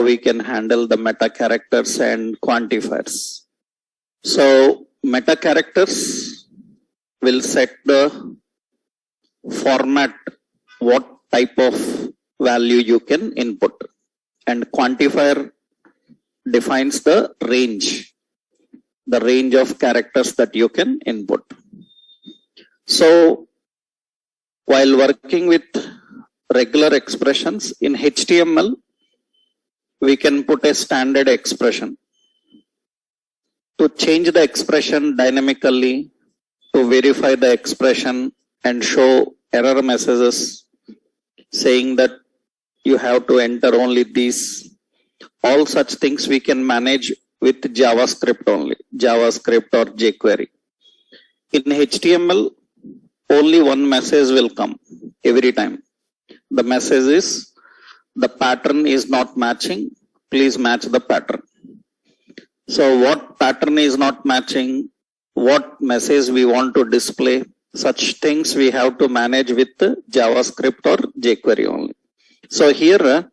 we can handle the meta characters and quantifiers. So meta characters will set the format, what type of value you can input, and quantifier defines the range of characters that you can input. So while working with regular expressions in HTML, we can put a standard expression. To change the expression dynamically, to verify the expression and show error messages saying that you have to enter only these, all such things we can manage with JavaScript only, JavaScript or jQuery. In HTML, only one message will come every time. The message is, the pattern is not matching, please match the pattern. So what pattern is not matching, what message we want to display, such things we have to manage with JavaScript or jQuery only. So here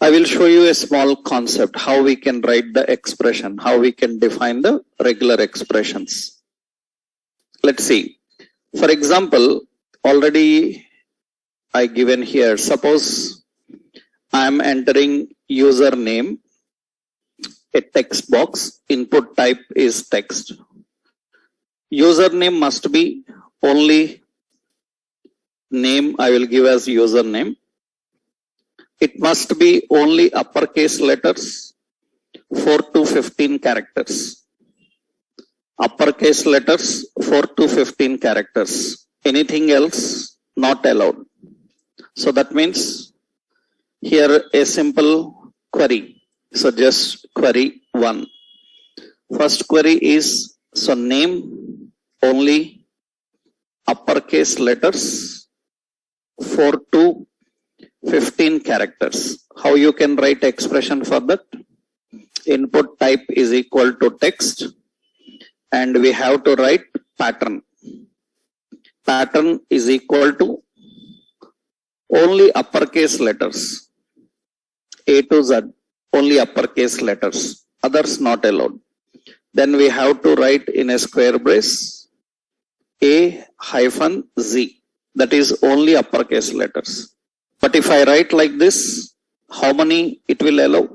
I will show you a small concept, how we can write the expression, how we can define the regular expressions. Let's see. For example, already I given here, suppose I am entering username, a text box, input type is text. Username must be only name, I will give as username. It must be only uppercase letters, 4 to 15 characters. Uppercase letters, 4 to 15 characters. Anything else not allowed. So that means here a simple query. So just query 1. First query is, so name only uppercase letters, 4 to 15 characters. How you can write expression for that? Input type is equal to text, and we have to write pattern. Pattern is equal to only uppercase letters, A to Z, only uppercase letters, others not allowed. Then we have to write in a square brace A-Z, that is only uppercase letters. But if I write like this, how many it will allow?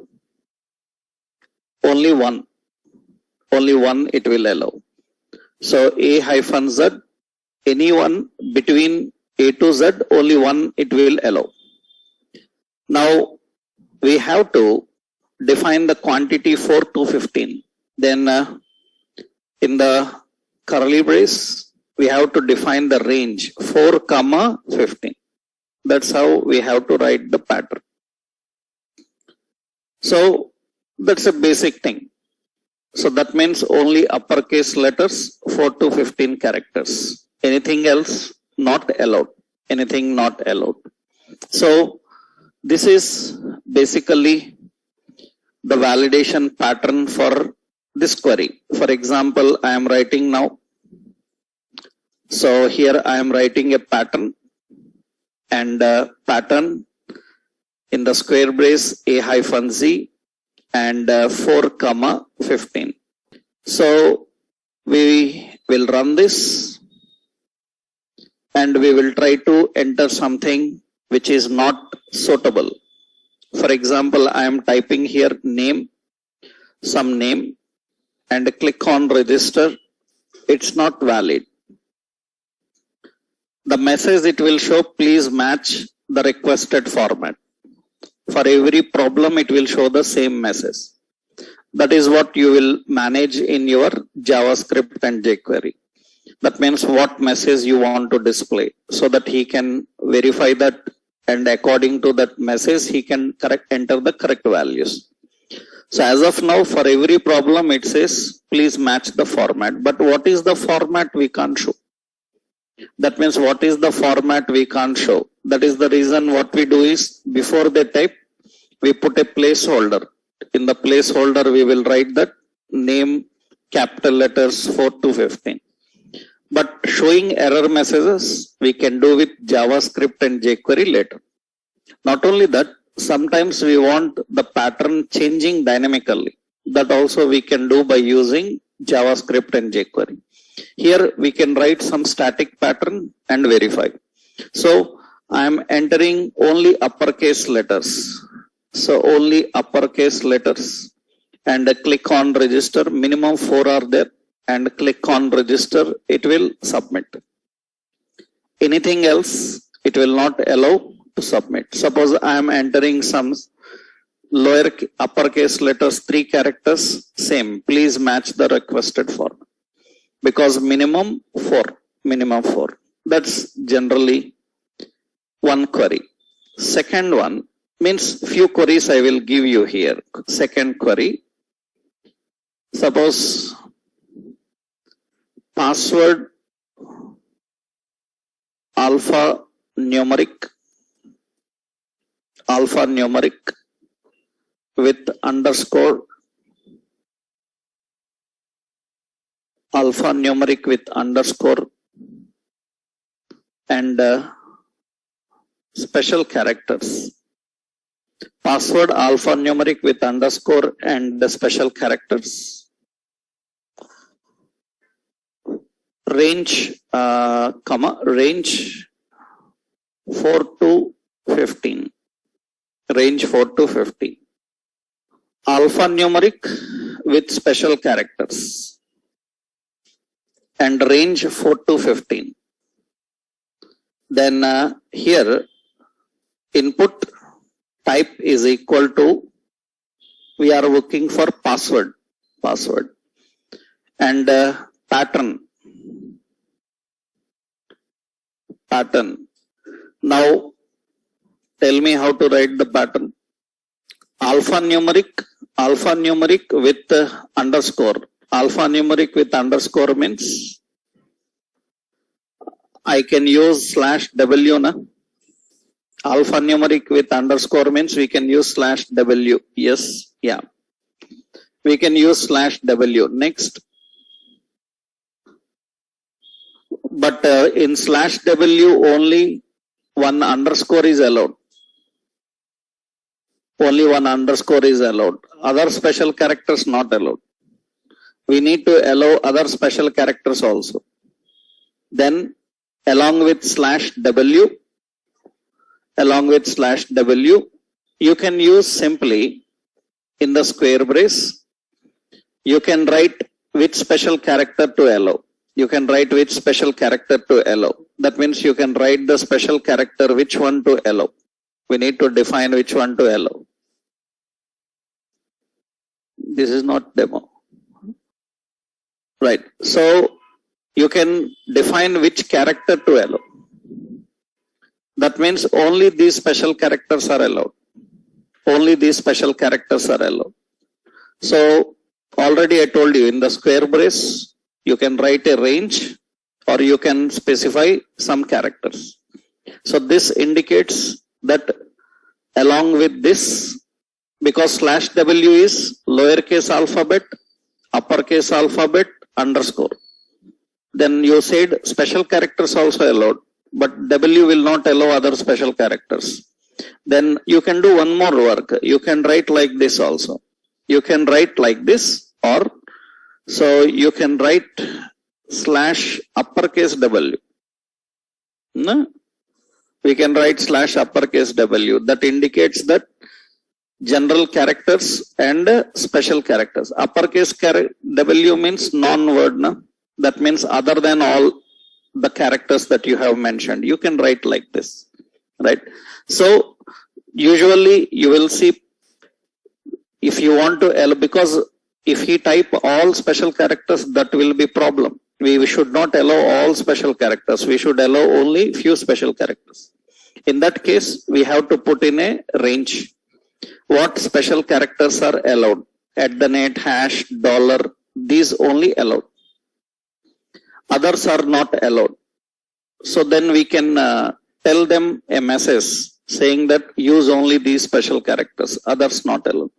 Only one. Only one it will allow. So A-Z, anyone between A to Z, only one it will allow. Now we have to define the quantity 4 to 15. Then in the curly brace, we have to define the range 4, 15. That's how we have to write the pattern. So that's a basic thing. So that means only uppercase letters, 4 to 15 characters. Anything else not allowed. Anything not allowed. So this is basically the validation pattern for this query. For example, I am writing now. So here I am writing a pattern, and pattern in the square brace A-Z and 4, 15. So we will run this and we will try to enter something which is not suitable. For example, I am typing here name, some name, and click on register. It's not valid. The message it will show, please match the requested format. For every problem, it will show the same message. That is what you will manage in your JavaScript and jQuery. That means what message you want to display, so that he can verify that, and according to that message, he can enter the correct values. So as of now, for every problem, it says, please match the format. But what is the format we can't show? That means what is the format we can't show. That is the reason what we do is, before they type, we put a placeholder. In the placeholder, we will write that name capital letters 4 to 15. But showing error messages, we can do with JavaScript and jQuery later. Not only that, sometimes we want the pattern changing dynamically. That also we can do by using JavaScript and jQuery. Here we can write some static pattern and verify. So I am entering only uppercase letters. So only uppercase letters, and click on register. Minimum 4 are there, and click on register. It will submit. Anything else, it will not allow to submit. Suppose I am entering some lower uppercase letters, 3 characters, same. Please match the requested form. Because minimum 4. That's generally one query. Second one means few queries I will give you here. Second query. Suppose password alphanumeric with underscore, alphanumeric with underscore, and special characters. Password alphanumeric with underscore and the special characters. Range, range 4 to 15. Range 4 to 15. Alphanumeric with special characters. And range 4 to 15. Then here input type is equal to, we are looking for password, and pattern. Now tell me how to write the pattern. Alphanumeric with underscore. Alphanumeric with underscore means I can use /w na. Alphanumeric with underscore means we can use /w. Yes, yeah. We can use /w. Next. But in /w only one underscore is allowed. Only one underscore is allowed. Other special characters not allowed. We need to allow other special characters also. Then along with /w, you can use simply in the square brace, you can write which special character to allow. That means you can write the special character, which one to allow. We need to define which one to allow. This is not demo. Right. So you can define which character to allow. That means only these special characters are allowed. So already I told you, in the square brace, you can write a range or you can specify some characters. So this indicates that along with this, because /w is lowercase alphabet, uppercase alphabet, underscore. Then you said special characters also allowed, but W will not allow other special characters. Then you can do one more work. You can write like this also. You can write like this, or so you can write /uppercase W. No? We can write /uppercase W. That indicates that general characters and special characters. Uppercase W means non-word. No? That means other than all the characters that you have mentioned. You can write like this. Right? So usually you will see, if you want to, because if he type all special characters, that will be problem. We should not allow all special characters. We should allow only few special characters. In that case, we have to put in a range. What special characters are allowed? @ hash, dollar, these only allowed. Others are not allowed. So then we can tell them a message saying that use only these special characters, others not allowed.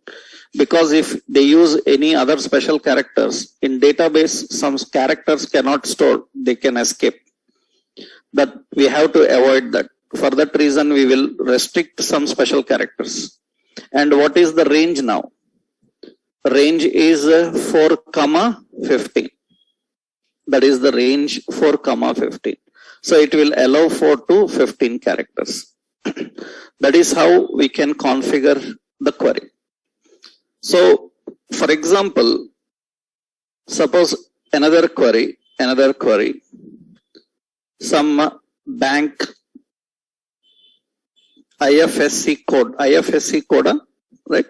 Because if they use any other special characters, in database some characters cannot store, they can escape. That we have to avoid that. For that reason, we will restrict some special characters. And what is the range now? Range is 4, 15. That is the range 4, 15. So it will allow 4 to 15 characters. That is how we can configure the query. So, for example, suppose another query, some bank IFSC code, right?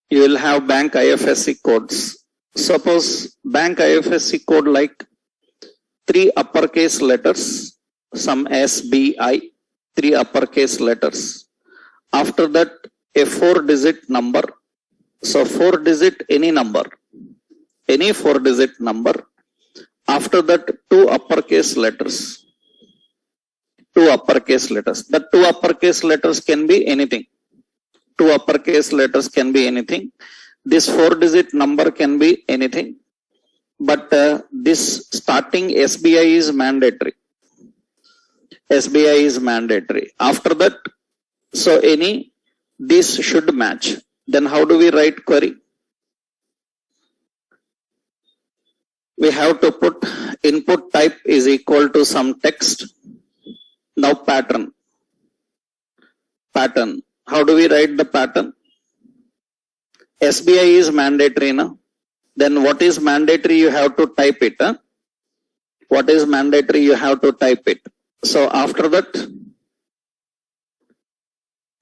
You will have bank IFSC codes. Suppose bank IFSC code like 3 uppercase letters, some SBI, 3 uppercase letters. After that, a 4-digit number. So 4-digit any number, any 4-digit number. After that, 2 uppercase letters. 2 uppercase letters. The 2 uppercase letters can be anything. 2 uppercase letters can be anything. This 4-digit number can be anything. But this starting SBI is mandatory. SBI is mandatory. After that, so this should match. Then how do we write query? We have to put input type is equal to some text. Now pattern. How do we write the pattern? SBI is mandatory now. Then what is mandatory? You have to type it. What is mandatory? You have to type it. So after that,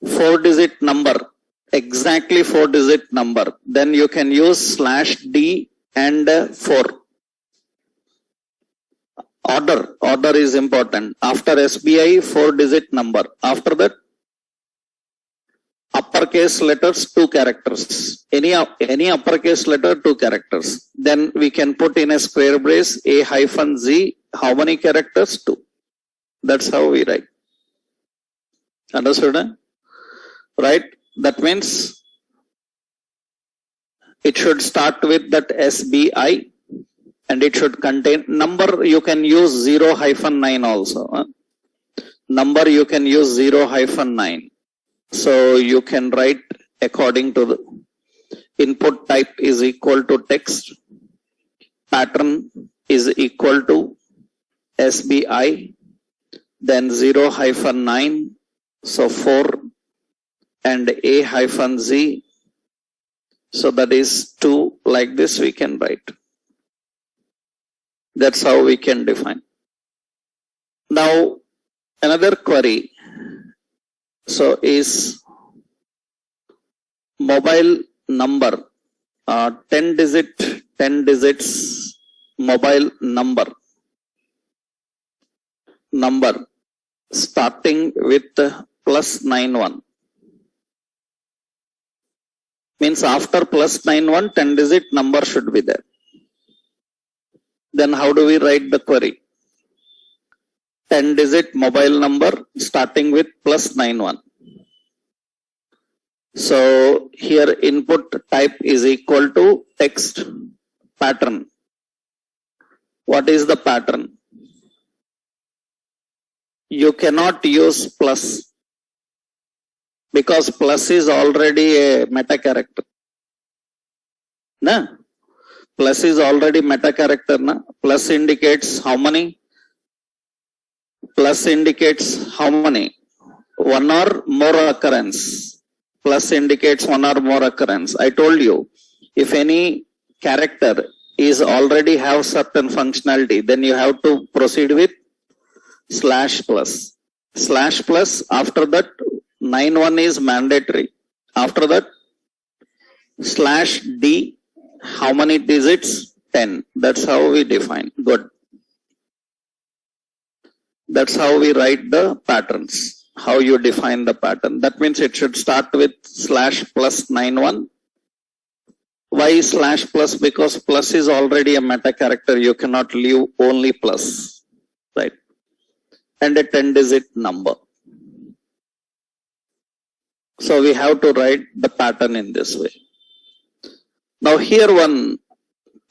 4-digit number, exactly 4-digit number. Then you can use /D and 4. Order is important. After SBI, 4-digit number. After that, uppercase letters, 2 characters. Any uppercase letter, 2 characters. Then we can put in a square brace A-Z. How many characters? 2. That's how we write. Understood? Right? That means it should start with that SBI and it should contain number. You can use 0-9 also. Number you can use 0-9. So you can write according to the input type is equal to text. Pattern is equal to SBI. Then 0-9. So 4 and A-Z. So that is 2. Like this we can write. That's how we can define. Now another query. So is mobile number, 10 digits mobile number starting with +91. Means after +91, 10-digit number should be there. Then how do we write the query? 10-digit mobile number starting with +91. So here input type is equal to text pattern. What is the pattern? You cannot use plus because plus is already a meta character. Na? Plus is already meta character. Na? Plus indicates how many? Plus indicates how many? One or more occurrence. Plus indicates one or more occurrence. I told you, if any character is already have certain functionality, then you have to proceed with /plus. /plus, after that, 91 is mandatory. After that, /D, how many digits? 10. That's how we define. Good. That's how we write the patterns. How you define the pattern. That means it should start with /+91. Why /plus? Because plus is already a meta character. You cannot leave only plus. Right? And a 10-digit number. So we have to write the pattern in this way. Now here one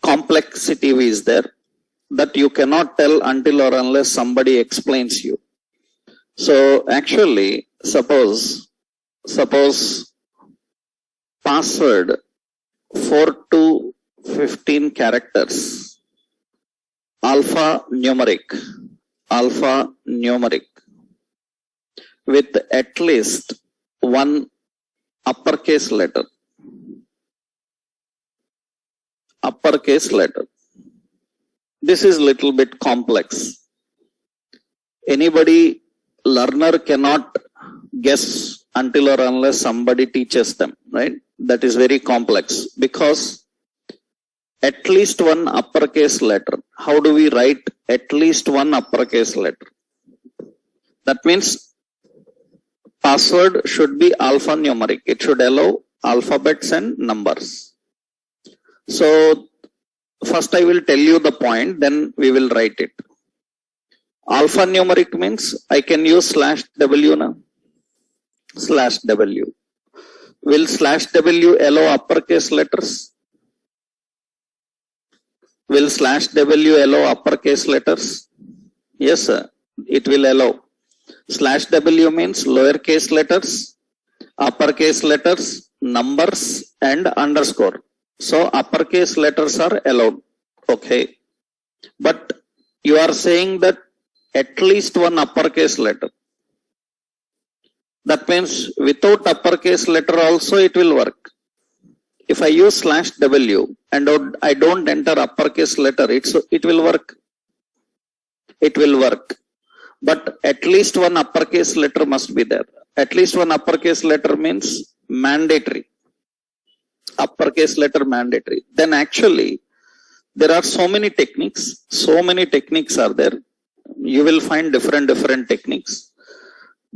complexity is there that you cannot tell until or unless somebody explains you. So actually, suppose password 4 to 15 characters, alphanumeric, with at least one uppercase letter. This is little bit complex. Anybody learner cannot guess until or unless somebody teaches them, right? That is very complex because at least one uppercase letter. How do we write at least one uppercase letter? That means password should be alphanumeric. It should allow alphabets and numbers. So first I will tell you the point, then we will write it. Alphanumeric means I can use /w now. /w. Will /w allow uppercase letters? Will /w allow uppercase letters? Yes, sir. It will allow. /w means lowercase letters, uppercase letters, numbers, and underscore. So uppercase letters are allowed. Okay. But you are saying that at least one uppercase letter. That means without uppercase letter also it will work. If I use /w and I don't enter uppercase letter, it will work. It will work. But at least one uppercase letter must be there. At least one uppercase letter means mandatory. Uppercase letter mandatory. Then actually there are so many techniques. So many techniques are there. You will find different techniques.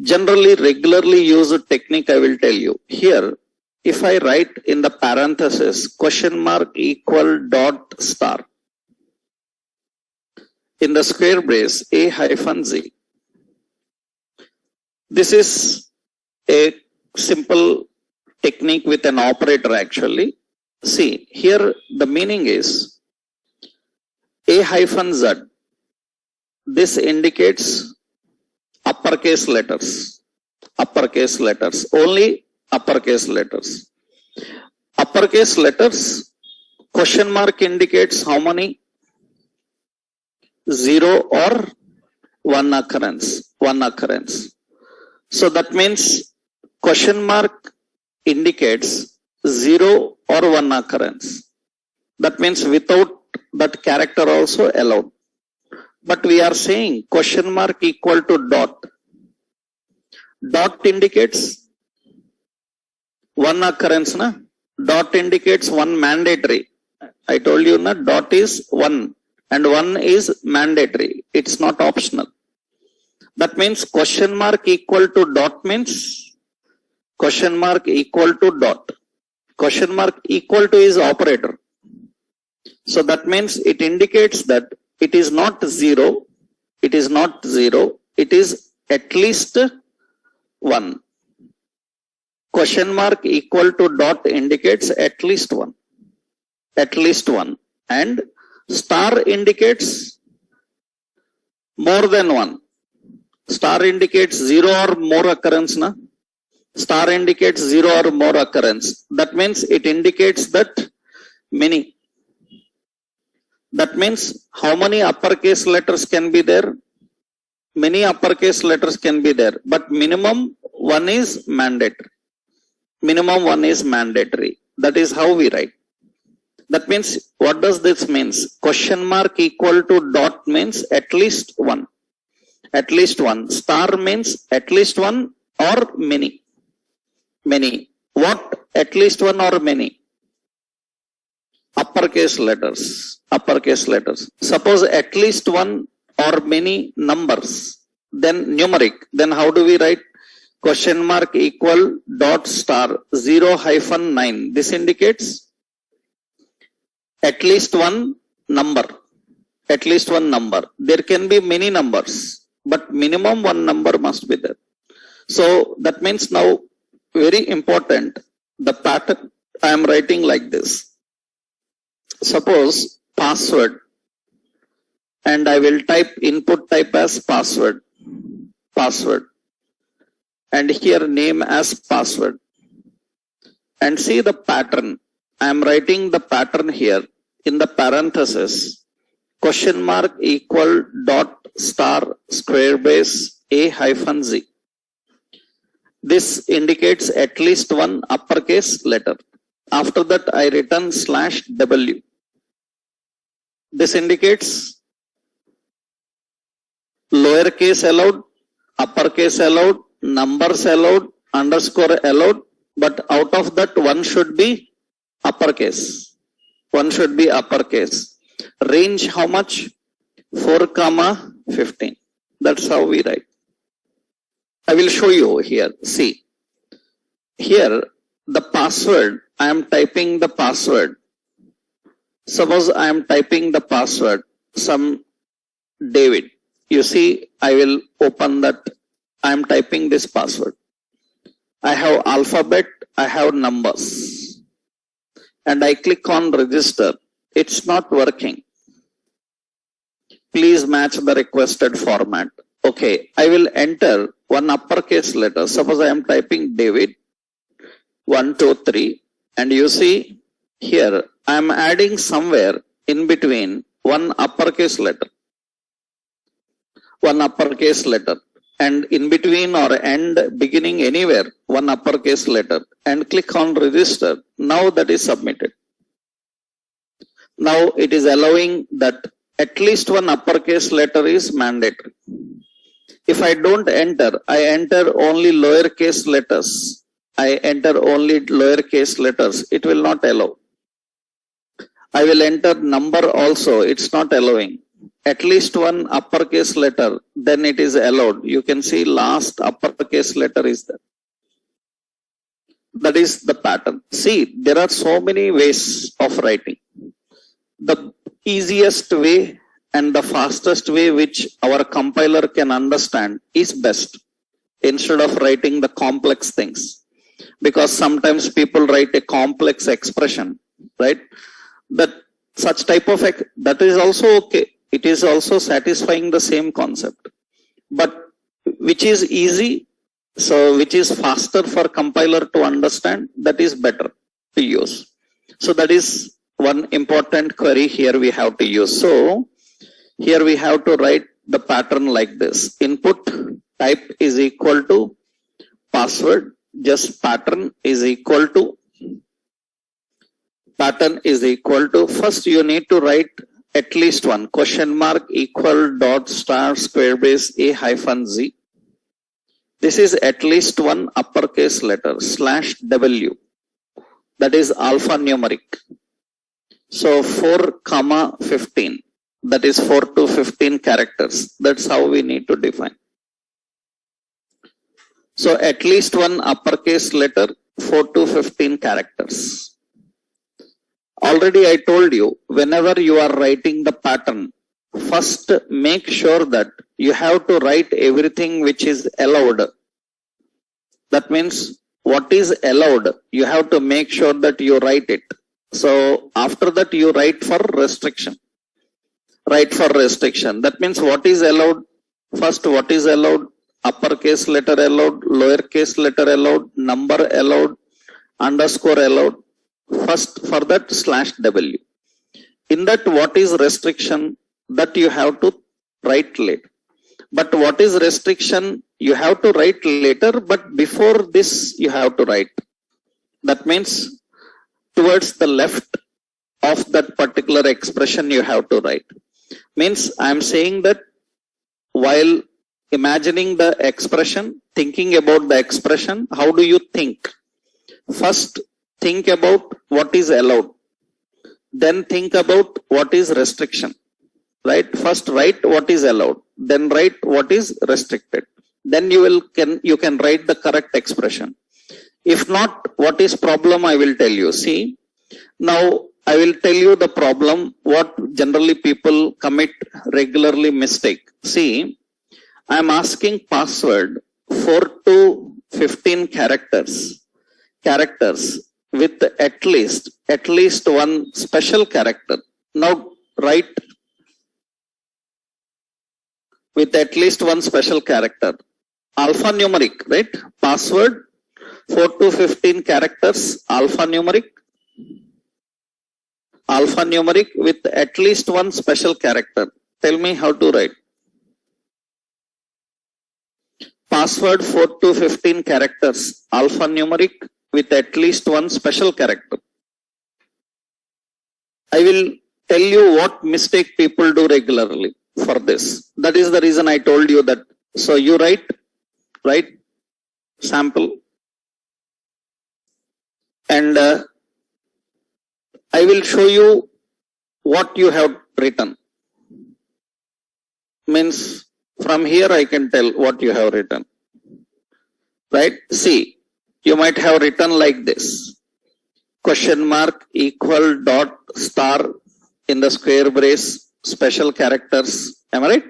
Generally, regularly used technique I will tell you. Here, if I write in the parenthesis $=. In the square brace A-Z. This is a simple technique with an operator actually. See, here the meaning is A-Z. This indicates uppercase letters. Only uppercase letters. Uppercase letters, question mark indicates how many? 0 or 1 occurrence. So that means question mark indicates 0 or 1 occurrence. That means without that character also allowed. But we are saying question mark equal to dot. Dot indicates one occurrence, na? Dot indicates one mandatory. I told you, na? Dot is one and one is mandatory. It's not optional. That means question mark equal to dot means question mark equal to dot. Question mark equal to is operator. So that means it indicates that it is not 0. It is at least 1. Question mark equal to dot indicates at least 1. And star indicates more than 1. Star indicates 0 or more occurrence, na? Star indicates 0 or more occurrence. That means it indicates that many. That means how many uppercase letters can be there? Many uppercase letters can be there, but minimum one is mandatory. That is how we write. That means, what does this means? Question mark equal to dot means at least 1. Star means at least 1 or many. What at least 1 or many? Uppercase letters. Suppose at least 1 or many numbers, then numeric. Then how do we write? Question mark equal dot star 0-9. This indicates at least one number. There can be many numbers, but minimum one number must be there. So that means now very important, the pattern I am writing like this. Suppose password, and I will type input type as password. and here name as password. And see the pattern. I am writing the pattern here in the parenthesis. Question mark equal dot star square base a hyphen z. This indicates at least one uppercase letter. After that, I return /w. This indicates lowercase allowed, uppercase allowed, numbers allowed, underscore allowed, but out of that one should be uppercase. One should be uppercase. Range how much? 4,15. That's how we write. I will show you here. See, here the password, I am typing the password. Suppose I am typing the password, some David. You see, I will open that. I am typing this password. I have alphabet, I have numbers. And I click on register. It's not working. Please match the requested format. Okay, I will enter one uppercase letter. Suppose I am typing David 1, 2, 3, and you see here I am adding somewhere in between one uppercase letter. One uppercase letter, and in between or end, beginning, anywhere, one uppercase letter, and click on register. Now that is submitted. Now it is allowing that at least one uppercase letter is mandatory. If I don't enter, I enter only lowercase letters. I enter only lowercase letters. It will not allow. I will enter number also. It's not allowing. At least one uppercase letter, then it is allowed. You can see last uppercase letter is there. That is the pattern. See, there are so many ways of writing. The easiest way and the fastest way which our compiler can understand is best, instead of writing the complex things. Because sometimes people write a complex expression, right? That such type of, that is also okay. It is also satisfying the same concept. But which is easy, so which is faster for compiler to understand, that is better to use. So that is one important query here we have to use. So here we have to write the pattern like this. Input type is equal to password, just pattern is equal to, first you need to write at least one, question mark equal dot star square base a hyphen z. This is at least one uppercase letter, /w. That is alphanumeric. So 4,15. That is 4 to 15 characters. That's how we need to define. So at least one uppercase letter, 4 to 15 characters. Already I told you, whenever you are writing the pattern, first make sure that you have to write everything which is allowed. That means what is allowed, you have to make sure that you write it. So after that you write for restriction. Write for restriction. That means what is allowed, first what is allowed, uppercase letter allowed, lowercase letter allowed, number allowed, underscore allowed. First for that /w. In that what is restriction, that you have to write later. But what is restriction, you have to write later, but before this you have to write. That means towards the left of that particular expression you have to write. Means I am saying that while imagining the expression, thinking about the expression, how do you think? First think about what is allowed, then think about what is restriction, right? First write what is allowed, then write what is restricted. Then you can write the correct expression. If not, what is problem, I will tell you. See, now I will tell you the problem, what generally people commit regularly mistake. See, I am asking password 4 to 15 characters with at least one special character. Now write with at least one special character. alphanumeric, right? Password 4 to 15 characters, alphanumeric with at least one special character. Tell me how to write. Password 4 to 15 characters, alphanumeric with at least one special character. I will tell you what mistake people do regularly for this. That is the reason I told you that. So you write sample, and I will show you what you have written. Means from here I can tell what you have written. Right? See, you might have written like this. Question mark equal dot star in the square brace special characters. Am I right?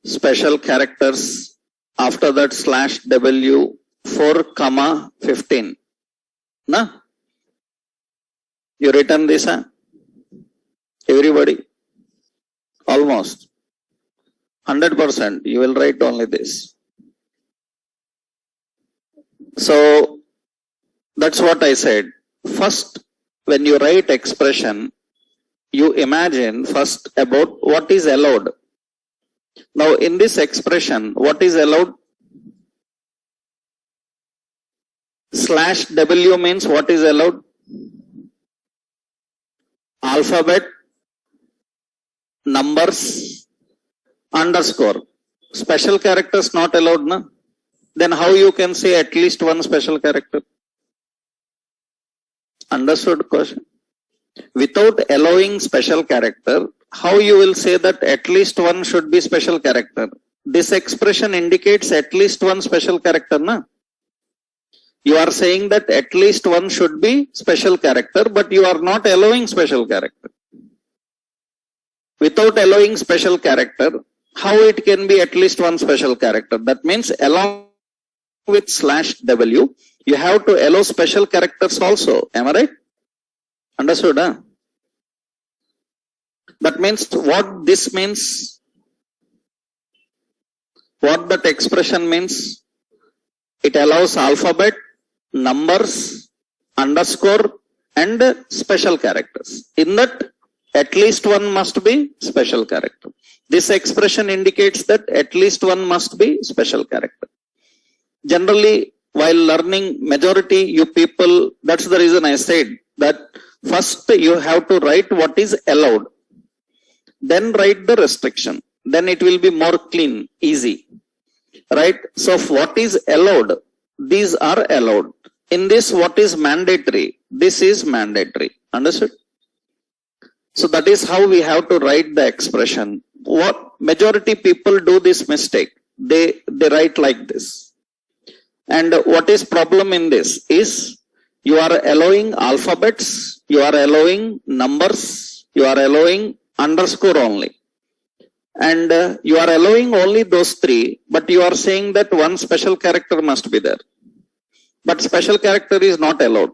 Special characters. After that slash W 4 comma 15. Na? You written this, huh? Everybody? Almost. 100%. You will write only this. So, that's what I said. First, when you write expression, you imagine first about what is allowed. Now, in this expression, what is allowed? Slash W means what is allowed? Alphabet, numbers, underscore. Special characters not allowed, na? Then how you can say at least one special character? Understood question? Without allowing special character, how you will say that at least one should be special character? This expression indicates at least one special character, na? You are saying that at least one should be special character, but you are not allowing special character. Without allowing special character, how it can be at least one special character? That means along with slash W, you have to allow special characters also. Am I right? Understood? Huh? That means what this means, what that expression means, it allows alphabet, numbers, underscore, and special characters. In that, at least one must be special character. This expression indicates that at least one must be special character. Generally, while learning, majority you people, that's the reason I said that first you have to write what is allowed. Then write the restriction. Then it will be more clean, easy. Right? So what is allowed? These are allowed. In this, what is mandatory? This is mandatory. Understood? So that is how we have to write the expression. What majority people do this mistake? They write like this. And what is problem in this is you are allowing alphabets, you are allowing numbers, you are allowing underscore only. And you are allowing only those three, but you are saying that one special character must be there. But special character is not allowed.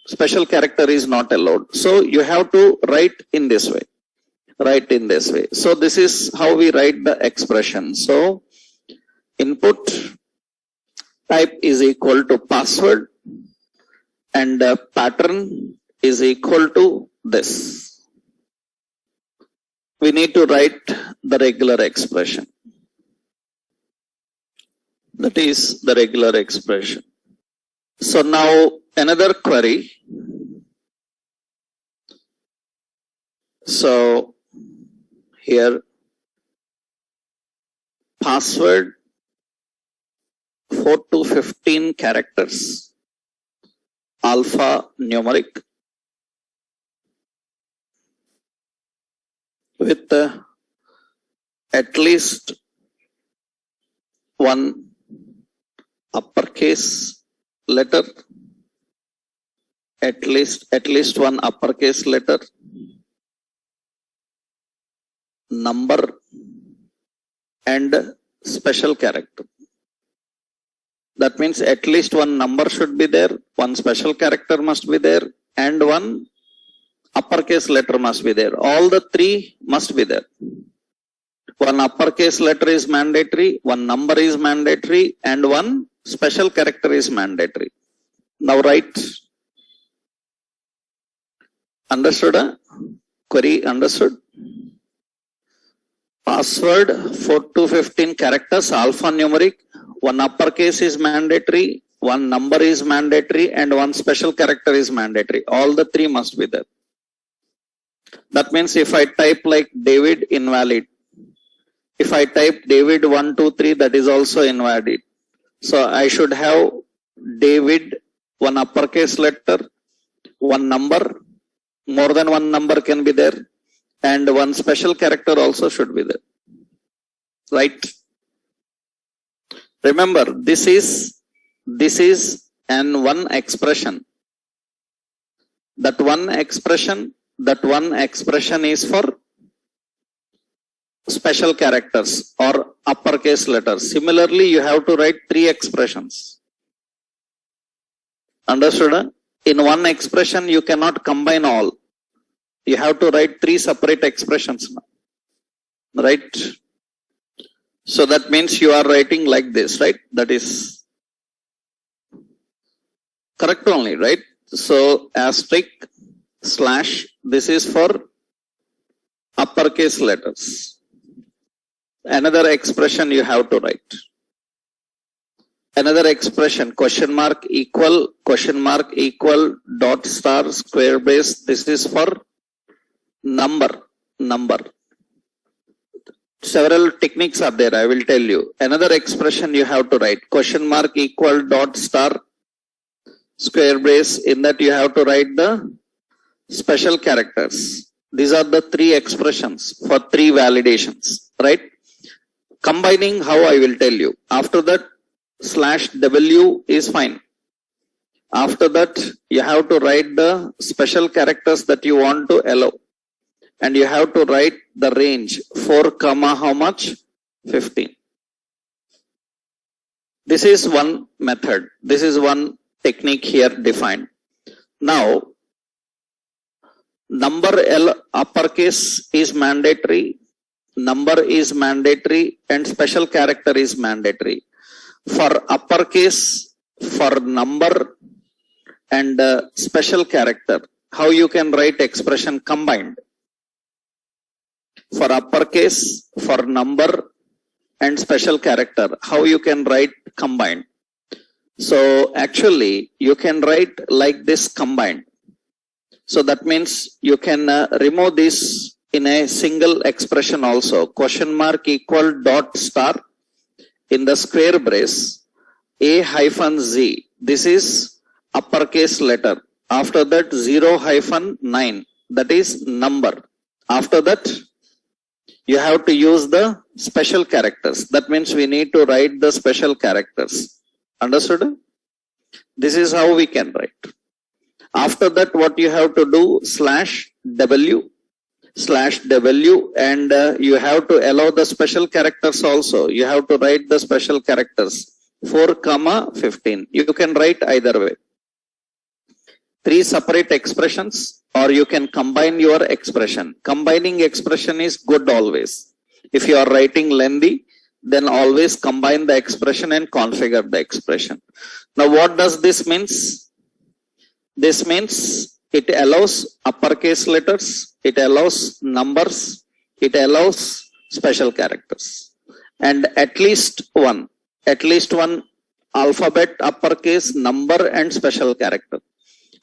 Special character is not allowed. So you have to write in this way. Write in this way. So this is how we write the expression. So input type is equal to password and pattern is equal to this. We need to write the regular expression. That is the regular expression. So now another query. So here password 4 to 15 characters, alpha numeric with at least one uppercase letter, at least one uppercase letter, number, and special character. That means at least one number should be there, one special character must be there, and one uppercase letter must be there. All the three must be there. One uppercase letter is mandatory, one number is mandatory, and one special character is mandatory. Now write. Understood? Query understood? Password 4 to 15 characters, alphanumeric. One uppercase is mandatory, one number is mandatory, and one special character is mandatory. All the three must be there. That means if I type like David, invalid. If I type David 1, 2, 3, that is also invalid. So I should have David, one uppercase letter, one number, more than one number can be there, and one special character also should be there. Right? Remember, this is an one expression. That one expression is for special characters or uppercase letters. Similarly, you have to write three expressions. Understood? In one expression, you cannot combine all. You have to write three separate expressions now. Right? So that means you are writing like this, right? That is correct only, right? So asterisk slash, this is for uppercase letters. Another expression you have to write. Another expression, question mark equal, dot star, square brace. This is for number. Several techniques are there, I will tell you. Another expression you have to write, question mark equal, dot star, square brace. In that you have to write the special characters. These are the three expressions for three validations, right? Combining how I will tell you. After that, slash W is fine. After that, you have to write the special characters that you want to allow. And you have to write the range 4, how much? 15. This is one method. This is one technique here defined. Now, number L uppercase is mandatory, number is mandatory, and special character is mandatory. For uppercase, for number and special character, how you can write expression combined? For uppercase, for number and special character, how you can write combined? So actually you can write like this combined. So that means you can remove this in a single expression also. Question mark equal, dot star, in the square brace, A hyphen Z. This is uppercase letter. After that 0 hyphen 9. That is number. After that you have to use the special characters. That means we need to write the special characters. Understood? This is how we can write. After that, what you have to do, slash W, and you have to allow the special characters also. You have to write the special characters 4, 15. You can write either way. Three separate expressions, or you can combine your expression. Combining expression is good always. If you are writing lengthy, then always combine the expression and configure the expression. Now what does this means? This means it allows uppercase letters, it allows numbers, it allows special characters. And at least one alphabet, uppercase, number and special character,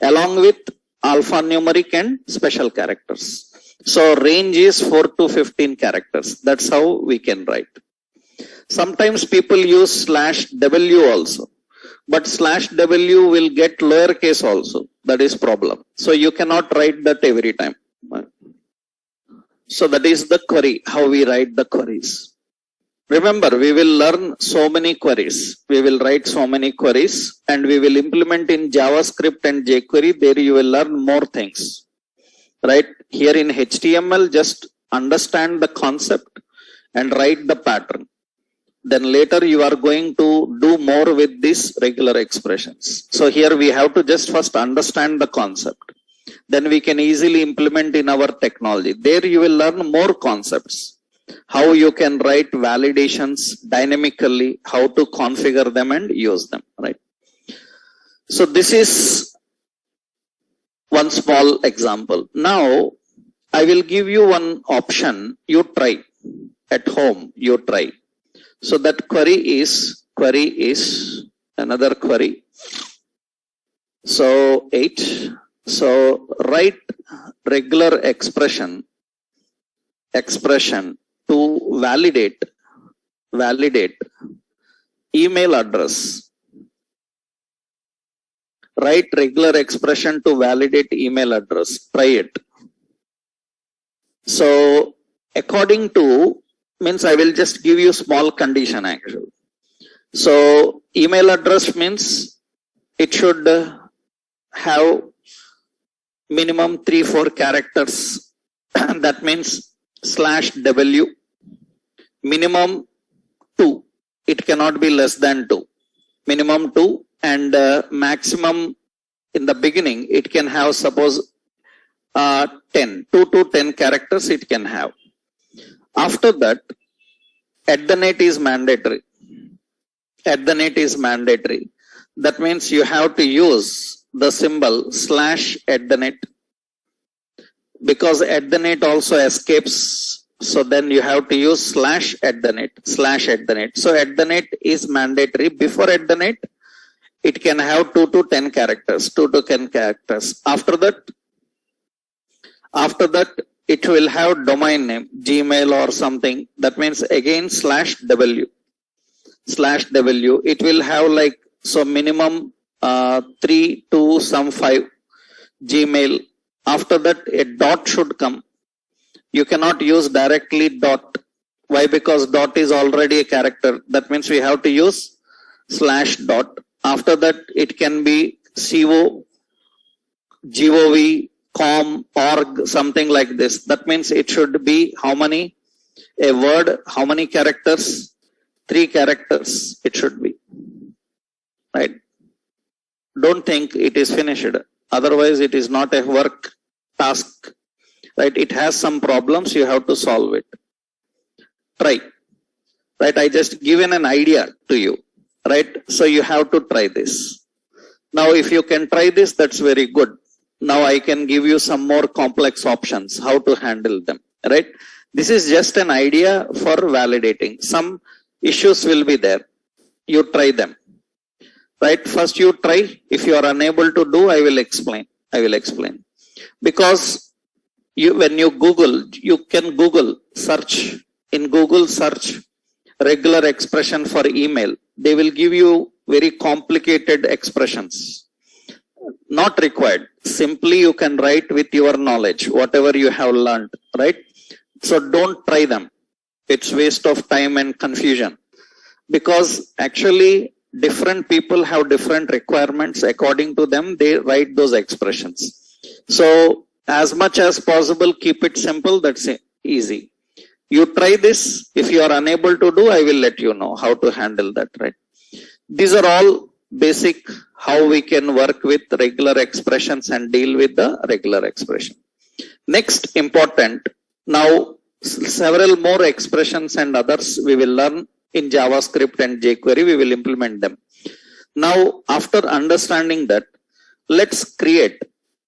along with alphanumeric and special characters. So range is 4 to 15 characters. That's how we can write. Sometimes people use slash W also, but slash W will get lowercase also. That is problem. So you cannot write that every time. So that is the query, how we write the queries. Remember, we will learn so many queries. We will write so many queries and we will implement in JavaScript and jQuery. There you will learn more things. Right? Here in HTML, just understand the concept and write the pattern. Then later you are going to do more with these regular expressions. So here we have to just first understand the concept. Then we can easily implement in our technology. There you will learn more concepts. how you can write validations dynamically, how to configure them and use them, right? So this is one small example. Now, I will give you one option. You try at home, you try. So that query is another query. So 8. So write regular expression to validate email address. Write regular expression to validate email address. Try it. So according to, means I will just give you small condition actually. So email address means it should have minimum 3-4 characters. That means /w, minimum 2. It cannot be less than 2. Minimum 2, and maximum in the beginning it can have, suppose 10, 2 to 10 characters it can have. After that, @ is mandatory. @ is mandatory. That means you have to use the symbol /@, because @ also escapes. So then you have to use /@. So @ is mandatory. Before @ it can have 2 to 10 characters. 2 to 10 characters. After that, it will have domain name, Gmail or something. That means again /w. It will have like, so minimum 3 to some 5 Gmail. After that, a dot should come. You cannot use directly dot. Why? Because dot is already a character. That means we have to use /dot. After that, it can be co, gov, com, org, something like this. That means it should be how many? A word, how many characters? 3 characters it should be. Right? Don't think it is finished. Otherwise, it is not a work task. Right? It has some problems. You have to solve it. Try. Right? I just given an idea to you. Right? So you have to try this. Now, if you can try this, that's very good. Now I can give you some more complex options, how to handle them. Right? This is just an idea for validating. Some issues will be there. You try them. Right? First you try. If you are unable to do, I will explain. Because when you Google, you can search regular expression for email. They will give you very complicated expressions. Not required. Simply you can write with your knowledge, whatever you have learned. Right? So don't try them. It's waste of time and confusion. Because actually, different people have different requirements. According to them, they write those expressions. So as much as possible, keep it simple. That's easy. You try this. If you are unable to do, I will let you know how to handle that. Right? These are all basic how we can work with regular expressions and deal with the regular expression. Next important, now several more expressions and others we will learn in JavaScript and jQuery. We will implement them. Now, after understanding that, let's create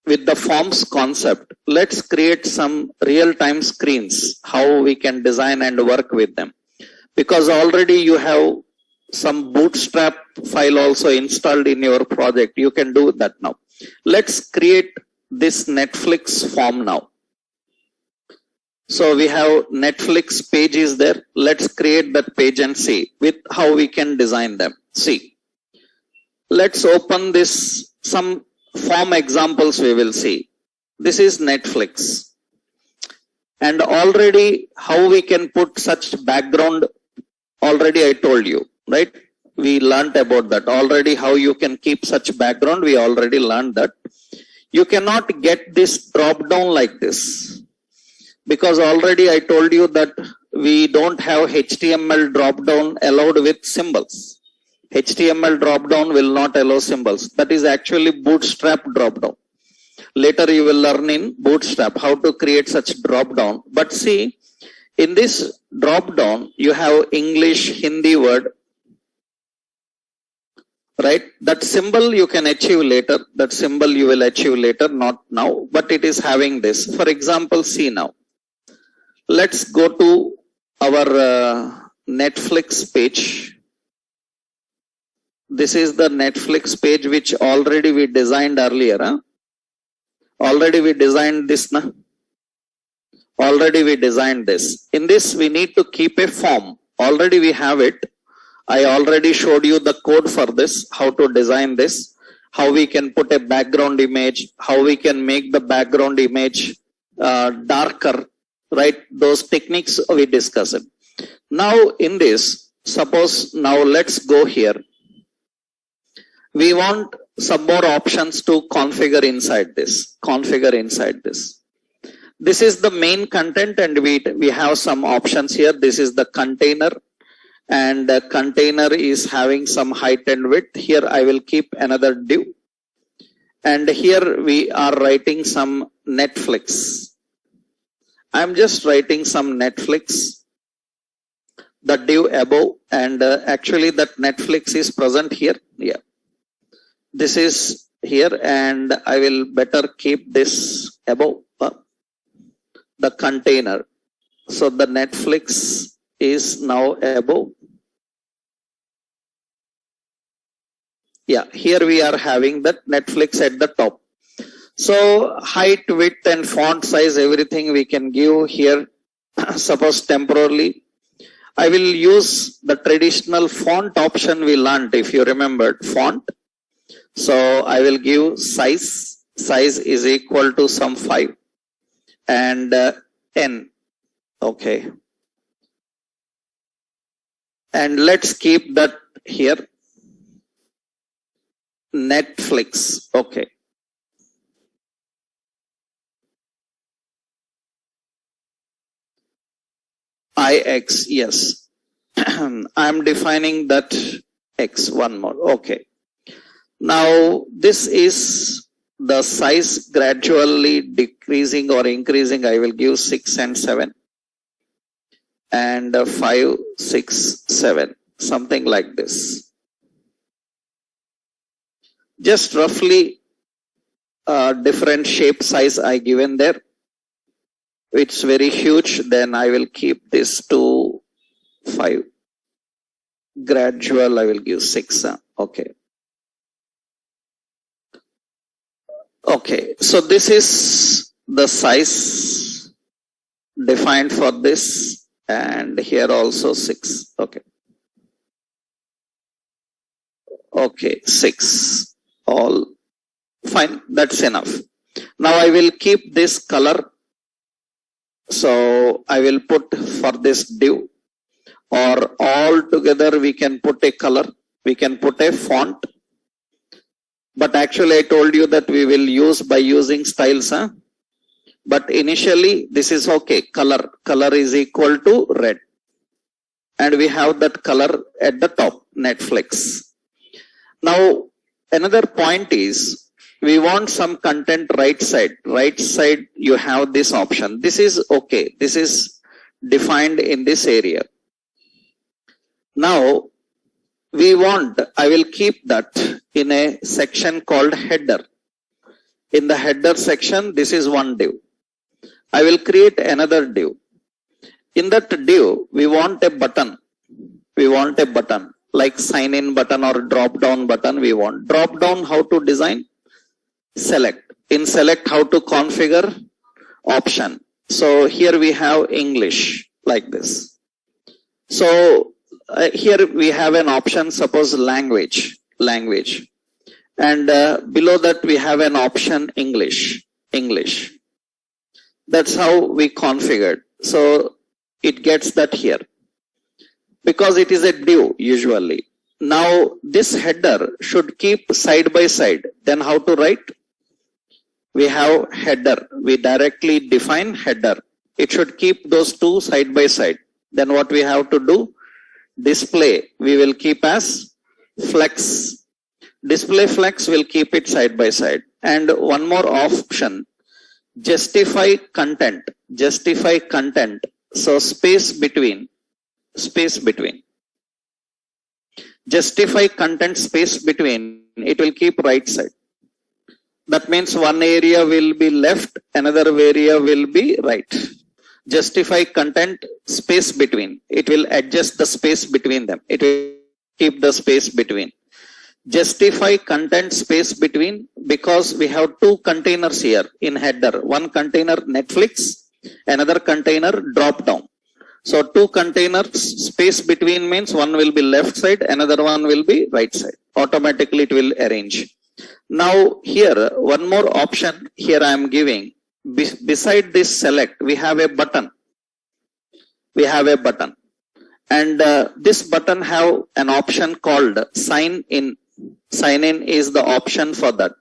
with the forms concept. Let's create some real-time screens, how we can design and work with them. Because already you have some bootstrap file also installed in your project. You can do that now. Let's create this Netflix form now. So we have Netflix page is there. Let's create that page and see with how we can design them. See. Let's open this, some form examples we will see. This is Netflix. And already how we can put such background, already I told you, right? We learned about that. Already how you can keep such background, we already learned that. You cannot get this drop down like this. Because already I told you that we don't have HTML drop down allowed with symbols. HTML drop down will not allow symbols. That is actually bootstrap drop down. Later you will learn in bootstrap how to create such drop down. But see, In this drop down, you have English, Hindi word, right? That symbol you can achieve later. That symbol you will achieve later, not now, but it is having this. For example, see now. Let's go to our Netflix page. This is the Netflix page which already we designed earlier. Already we designed this. Already we designed this. In this we need to keep a form. Already we have it. I already showed you the code for this, how to design this, how we can put a background image, how we can make the background image darker, right? Those techniques we discussed. Now in this, suppose now let's go here. We want some more options to configure inside this. This is the main content, and we have some options here. This is the container, and the container is having some height and width. Here I will keep another div, and here we are writing some Netflix. I'm just writing some Netflix, the div above, and actually that Netflix is present here. Yeah. This is here, and I will better keep this above the container. So the Netflix is now above. Yeah, here we are having that Netflix at the top. So height, width and font size, everything we can give here. Suppose temporarily, I will use the traditional font option we learned, if you remembered, font. So I will give size is equal to some 5 and n. Okay. And let's keep that here. Netflix. Okay. IX, yes. I'm defining that X, one more. Okay. Now, this is the size gradually decreasing or increasing. I will give 6 and 7 and 5, 6, 7, something like this. Just roughly different shape size I given there. It's very huge. Then I will keep this to 5. Gradual, I will give 6. Okay. Okay, so this is the size defined for this, and here also 6. Okay. Okay, 6. All fine, that's enough. Now I will keep this color. So I will put for this div, or all together we can put a color, we can put a font. But actually I told you that we will use by using styles. But initially this is okay. Color is equal to red. And we have that color at the top, Netflix. Now another point is we want some content right side. Right side you have this option. This is okay. This is defined in this area. Now we want, I will keep that in a section called header. In the header section, this is one div. I will create another div. In that div, we want a button. We want a button like sign in button or drop down button. We want drop down. How to design? Select. In select, how to configure? Option. So here we have English like this. So here we have an option, suppose language, and below that we have an option English. That's how we configured. So it gets that here because it is a div usually. Now this header should keep side by side. Then how to write? We have header. We directly define header. It should keep those two side by side. Then what we have to do? Display we will keep as flex. Display flex will keep it side by side. And one more option, justify content. So space between. Justify content space between, it will keep right side. That means one area will be left, another area will be right. Justify content space between, it will adjust the space between them. It will keep the space between. Justify content space between, because we have two containers here in header. One container Netflix, another container drop down. So two containers space between means one will be left side, another one will be right side. Automatically it will arrange. Now here one more option here I am giving. Beside this select, we have a button. And this button have an option called sign in. Sign in is the option for that.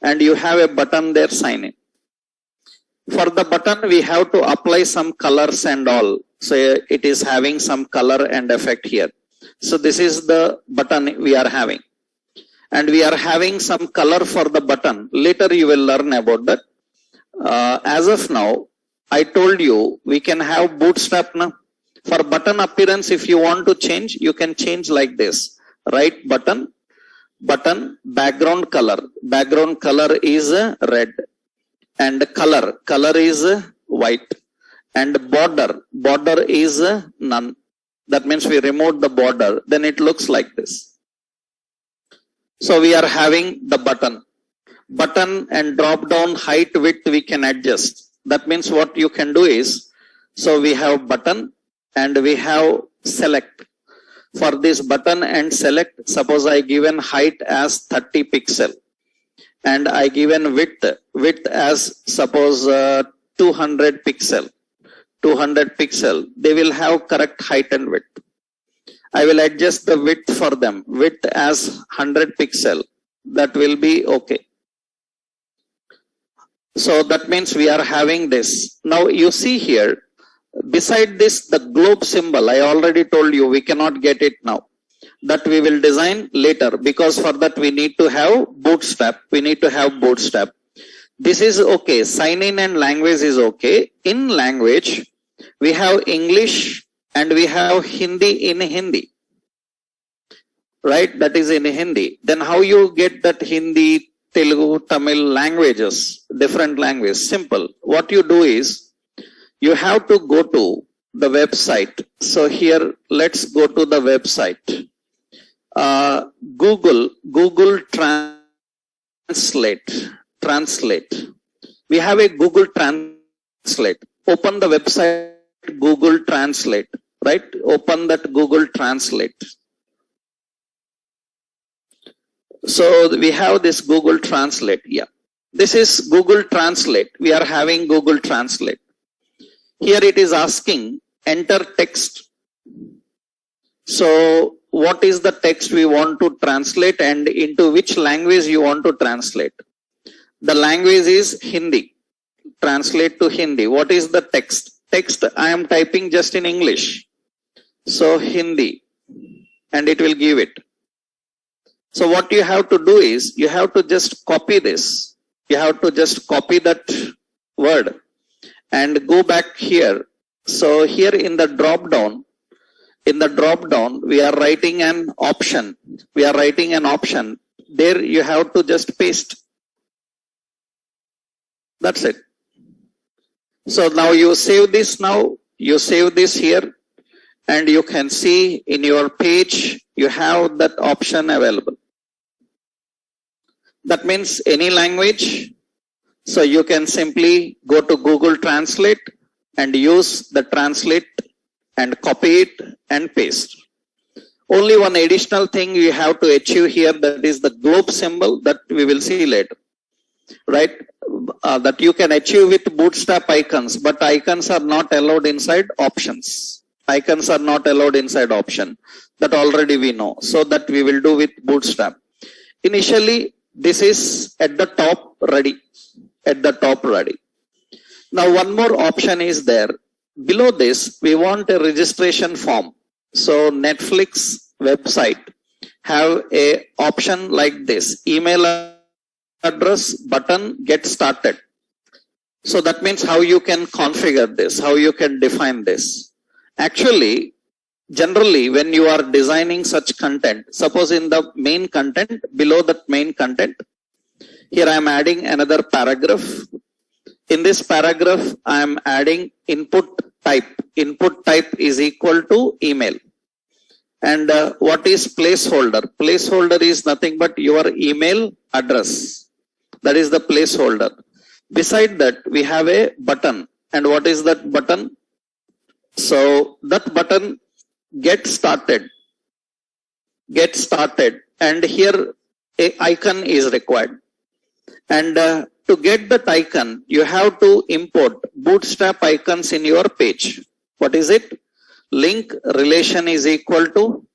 And you have a button there, sign in. For the button, we have to apply some colors and all. So it is having some color and effect here. So this is the button we are having. And we are having some color for the button. Later you will learn about that. As of now, I told you we can have bootstrap now. For button appearance, if you want to change, you can change like this. Right button, background color. Background color is red. And color is white. And border is none. That means we remove the border, then it looks like this. So we are having the button and drop down height width we can adjust. That means what you can do is, so we have button and we have select. For this button and select, suppose I given height as 30 pixel and I given width as suppose 200 pixel. They will have correct height and width. I will adjust the width for them. Width as 100 pixel. That will be okay. So that means we are having this. Now you see here, beside this, the globe symbol, I already told you we cannot get it now. That we will design later, because for that we need to have bootstrap. This is okay. Sign in and language is okay. In language, we have English and we have Hindi in Hindi. Right? That is in Hindi. Then how you get that Hindi, Telugu, Tamil languages, different language? Simple. What you do is, you have to go to the website. So here, let's go to the website. Google Translate. We have a Google Translate. Open the website Google Translate. Right? Open that Google Translate. So we have this Google Translate. Yeah. This is Google Translate. We are having Google Translate. Here it is asking enter text. So what is the text we want to translate and into which language you want to translate? The language is Hindi. Translate to Hindi. What is the text? Text I am typing just in English. So Hindi. And it will give it. So what you have to do is, you have to just copy this. You have to just copy that word and go back here. So here in the drop down, we are writing an option. There you have to just paste. That's it. So now you save this here and you can see in your page, you have that option available. That means any language. So you can simply go to Google Translate and use the translate and copy it and paste. Only one additional thing you have to achieve here, that is the globe symbol, that we will see later. Right? That you can achieve with bootstrap icons, but icons are not allowed inside options. That already we know. So that we will do with bootstrap. Initially, this is at the top ready. Now one more option is there. Below this, we want a registration form. So Netflix website have a option like this. Email address button, get started. So that means how you can configure this, how you can define this. Actually, generally when you are designing such content, suppose in the main content, below that main content, here I am adding another paragraph. In this paragraph, I am adding input type. Input type is equal to email. And what is placeholder? Placeholder is nothing but your email address. That is the placeholder. Beside that, we have a button. And what is that button? So that button, get started. Get started. And here a icon is required. And to get that icon, you have to import bootstrap icons in your page. What is it? Link relation is equal to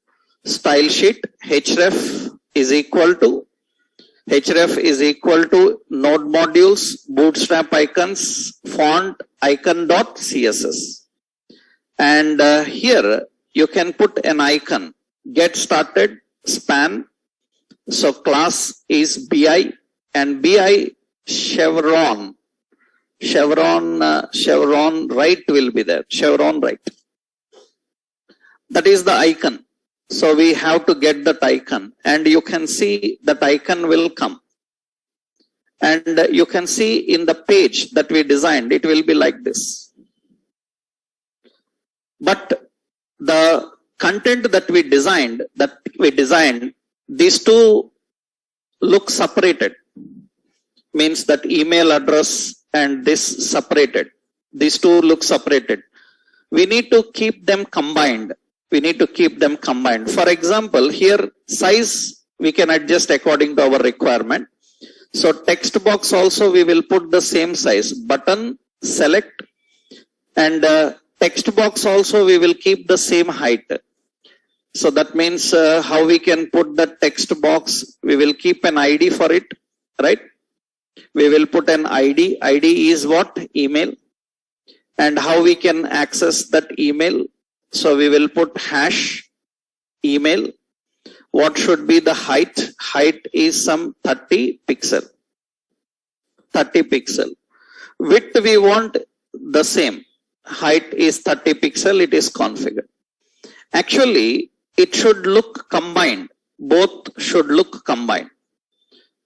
style sheet. Href is equal to node modules, bootstrap icons, font icon dot CSS. And here you can put an icon. Get started, span. So class is BI and BI chevron right will be there. Chevron right. That is the icon. So we have to get that icon, and you can see that icon will come. And you can see in the page that we designed, it will be like this. But the content that we designed, these two look separated. Means that email address and this separated. These two look separated. We need to keep them combined. For example, here size we can adjust according to our requirement. So text box also we will put the same size. Button, select, and text box also we will keep the same height. So that means how we can put the text box, we will keep an ID for it, right? We will put an ID. ID is what? Email. And how we can access that email? So we will put hash email. What should be the height? Height is some 30 pixel. 30 pixel. Width we want the same. Height is 30 pixel. It is configured. Actually, it should look combined. Both should look combined.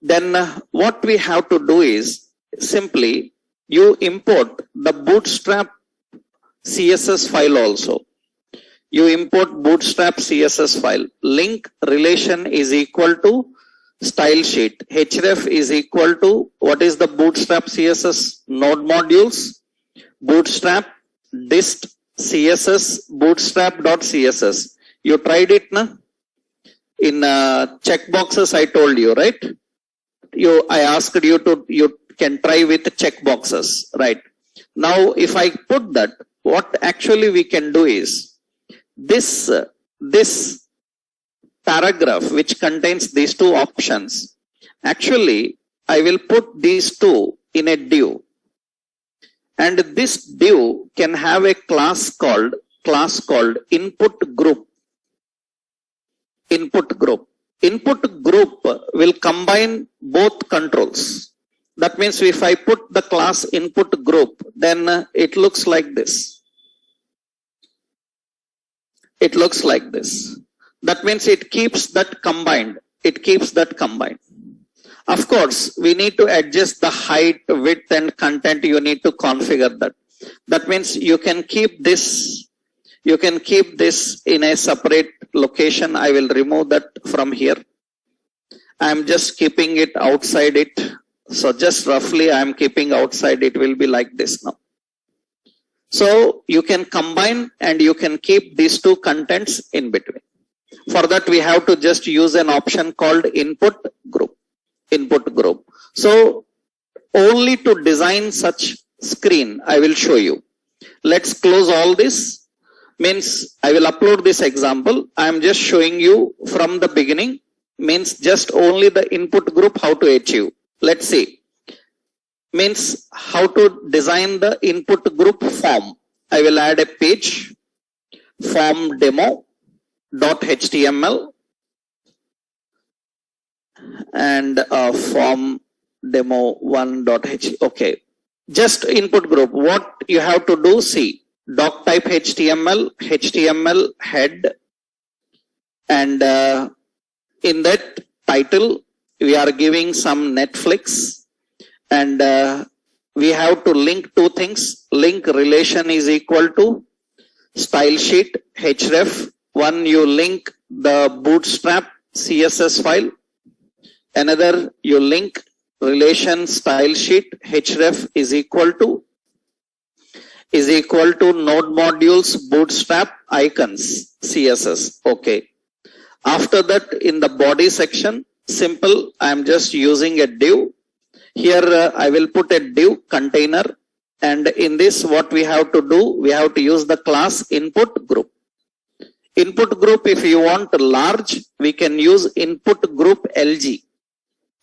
Then what we have to do is simply you import the bootstrap CSS file also. You import bootstrap CSS file. Link relation is equal to style sheet. Href is equal to what is the bootstrap CSS node modules. Bootstrap dist CSS bootstrap.css. You tried it, na? In checkboxes I told you, right? I asked you to, you can try with checkboxes, right? Now, if I put that, what actually we can do is this paragraph which contains these two options. Actually, I will put these two in a div, and this div can have a class called input group. Input group will combine both controls. That means if I put the class input group, then it looks like this. It looks like this. That means it keeps that combined. Of course, we need to adjust the height, width, and content. You need to configure that. That means you can keep this. You can keep this in a separate location. I will remove that from here. I am just keeping it outside it. So just roughly I am keeping outside. It will be like this now. So you can combine and you can keep these two contents in between. For that we have to just use an option called input group. So only to design such screen I will show you. Let's close all this. Means I will upload this example. I am just showing you from the beginning. Means just only the input group how to achieve. Let's see. Means how to design the input group form. I will add a page, form demo.html and form demo1.html. Okay. Just input group. What you have to do, see, doc type HTML, HTML head, and in that title, we are giving some Netflix, and we have to link two things. Link relation is equal to style sheet href. One, you link the bootstrap CSS file. Another, you link relation style sheet href is equal to node modules bootstrap icons CSS. Okay. After that, in the body section, simple, I am just using a div. Here I will put a div container, and in this what we have to do, we have to use the class input group. Input group, if you want large, we can use input group LG.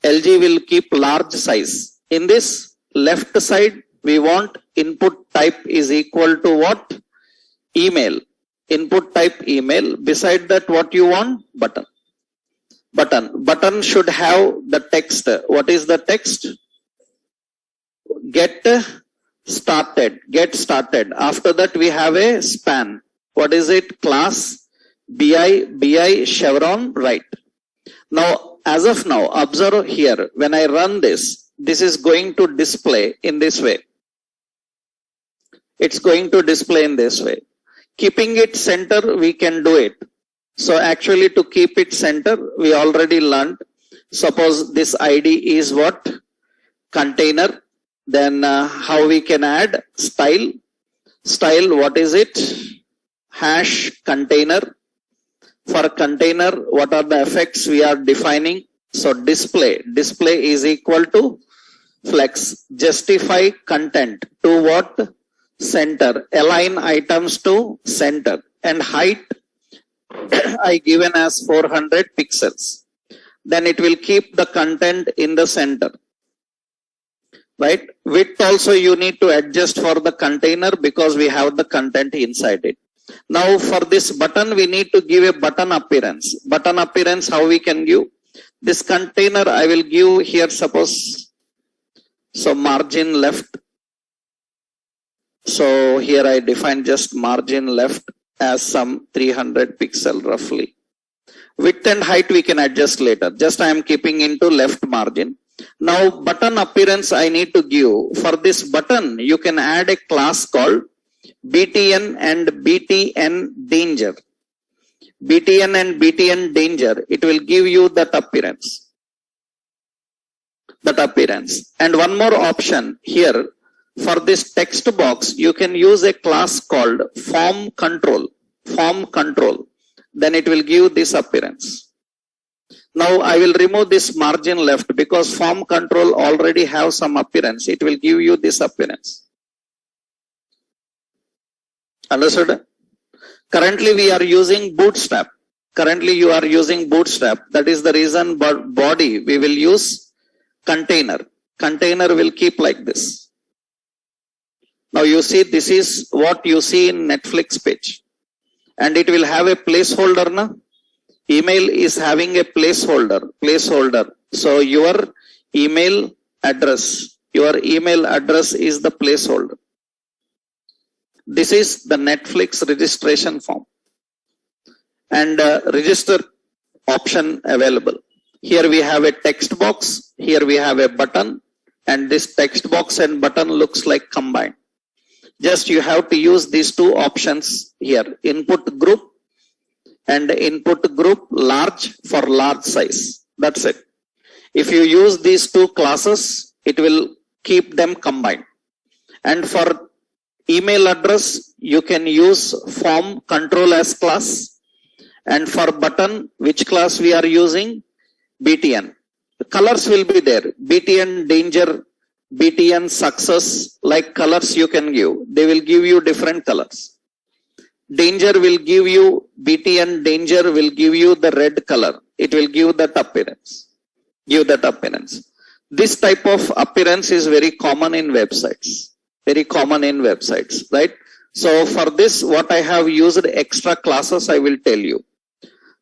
LG will keep large size. In this left side, we want input type is equal to what? Email. Input type email. Beside that, what you want? Button. Button should have the text. What is the text? Get started. Get started. After that, we have a span. What is it? Class BI chevron right. Now, as of now, observe here, when I run this is going to display in this way. It's going to display in this way. Keeping it center, we can do it. So actually, to keep it center, we already learned. Suppose this ID is what? Container. Then how we can add style. Style, what is it? Hash container. For container, what are the effects we are defining? So display is equal to flex. Justify content to what? Center. Align items to center. And height I given as 400 pixels. Then it will keep the content in the center. Right? Width also you need to adjust for the container because we have the content inside it. Now for this button, we need to give a button appearance. Button appearance, how we can give? This container I will give here, suppose. So margin left. So here I define just margin left as some 300 pixel roughly. Width and height we can adjust later. Just I am keeping into left margin. Now button appearance I need to give. For this button, you can add a class called BTN and BTN danger. BTN and BTN danger, it will give you that appearance. And one more option here, for this text box, you can use a class called form control. Then it will give this appearance. Now I will remove this margin left because form control already have some appearance. It will give you this appearance. Understood? Currently we are using bootstrap. Currently you are using bootstrap. That is the reason, but body we will use container. Container will keep like this. Now you see, this is what you see in Netflix page. And it will have a placeholder. Na? Email is having a placeholder. So your email address is the placeholder. This is the Netflix registration form. And register option available. Here we have a text box. Here we have a button. And this text box and button looks like combined. Just you have to use these two options here. Input group and input group large for large size. That's it. If you use these two classes, it will keep them combined. And for email address, you can use form control as class. And for button, which class we are using? BTN. The colors will be there. BTN danger, BTN success, like colors you can give. They will give you different colors. Danger will give you, BTN danger will give you the red color. It will give that appearance. This type of appearance is very common in websites. Right? So for this, what I have used extra classes, I will tell you.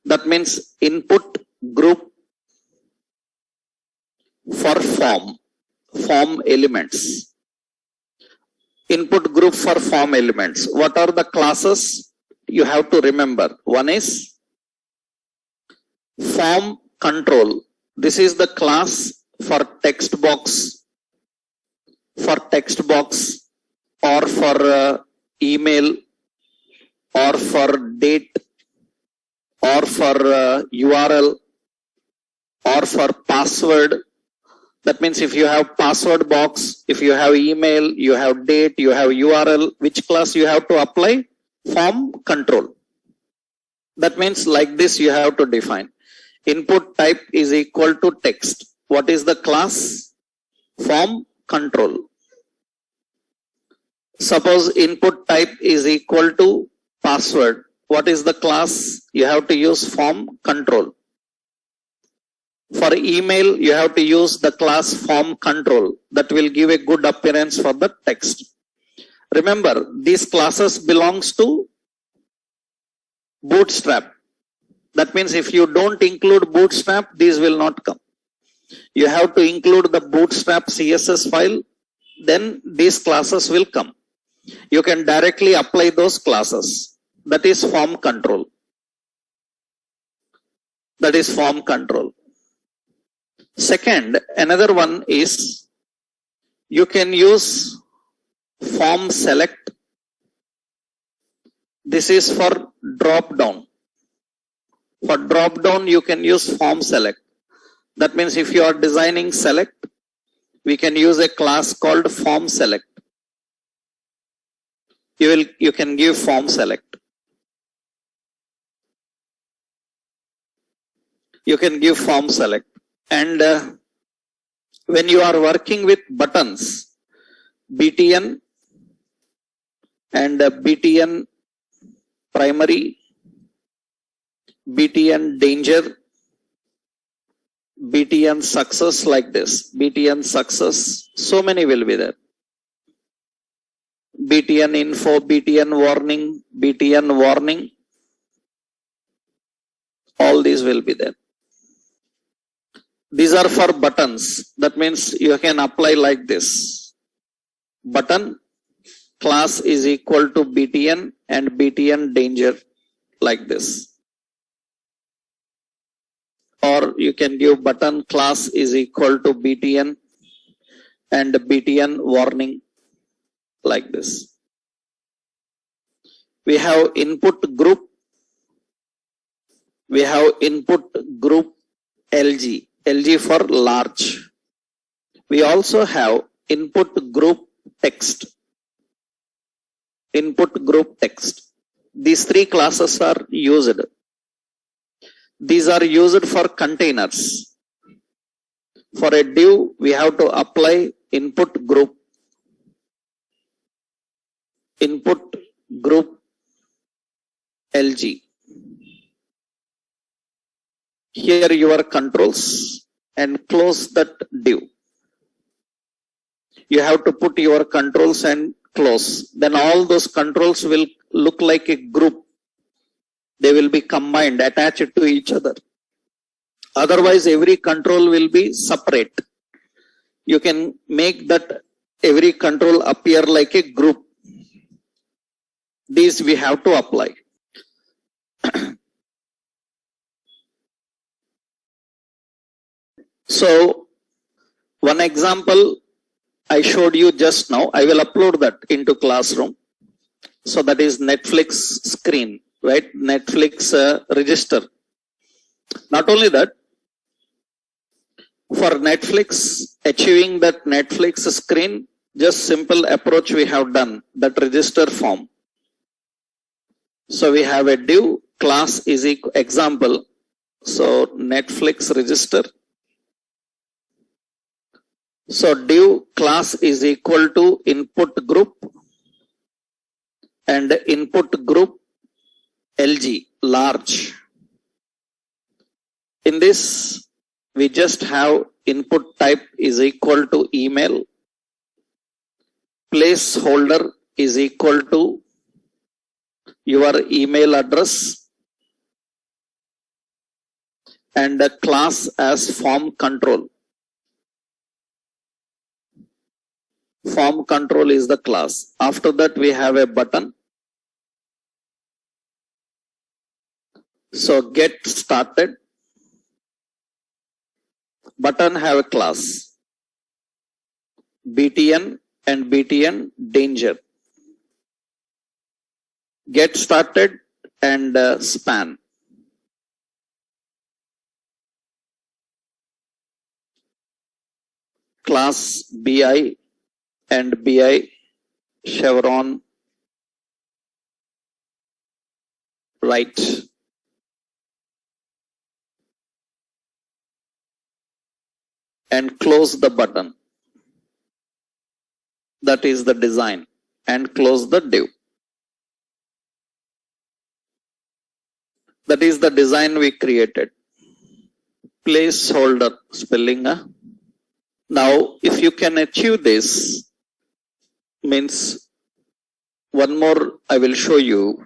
That means input group for form elements. input group for form elements. What are the classes? You have to remember. One is form control. This is the class for text box, or for email, or for date, or for URL, or for password. That means if you have password box, if you have email, you have date, you have URL, which class you have to apply? Form control. That means like this you have to define. Input type is equal to text. What is the class? Form control. Suppose input type is equal to password. What is the class? You have to use form control. For email, you have to use the class form control. That will give a good appearance for the text. Remember, these classes belongs to Bootstrap. That means if you don't include Bootstrap, these will not come. You have to include the Bootstrap CSS file, then these classes will come. You can directly apply those classes. That is form control. That is form control. Second, another one is you can use form select. This is for drop down. For drop down, you can use form select. That means if you are designing select, we can use a class called form select. You can give form select. You can give form select. And when you are working with buttons, BTN and BTN primary, BTN danger, BTN success, like this. BTN success, so many will be there. BTN info, BTN warning, BTN warning. All these will be there. These are for buttons. That means you can apply like this. Button class is equal to BTN and BTN danger, like this. Or you can give button class is equal to BTN and BTN warning, like this. We have input group. We have input group LG. LG for large. We also have input group text. Input group text. These three classes are used. These are used for containers. For a div, we have to apply input group. Input group LG. Here your controls and close that div. You have to put your controls and close. Then all those controls will look like a group. They will be combined, attached to each other. Otherwise, every control will be separate. You can make that every control appear like a group. These we have to apply. So, one example I showed you just now. I will upload that into Classroom. So that is Netflix screen, right? Netflix register. Not only that, for Netflix, achieving that Netflix screen, just simple approach we have done, that register form. So we have a div class is equal example. So Netflix register. So div class is equal to input group and input group LG, large. In this, we just have input type is equal to email. Placeholder is equal to your email address. And the class as form control. Form control is the class. After that we have a button. So get started. Button have a class. BTN and BTN danger. Get started and span. Class BI and BI chevron right. And close the button. That is the design. And close the div. That is the design we created. Placeholder spelling. Now, if you can achieve this, means one more I will show you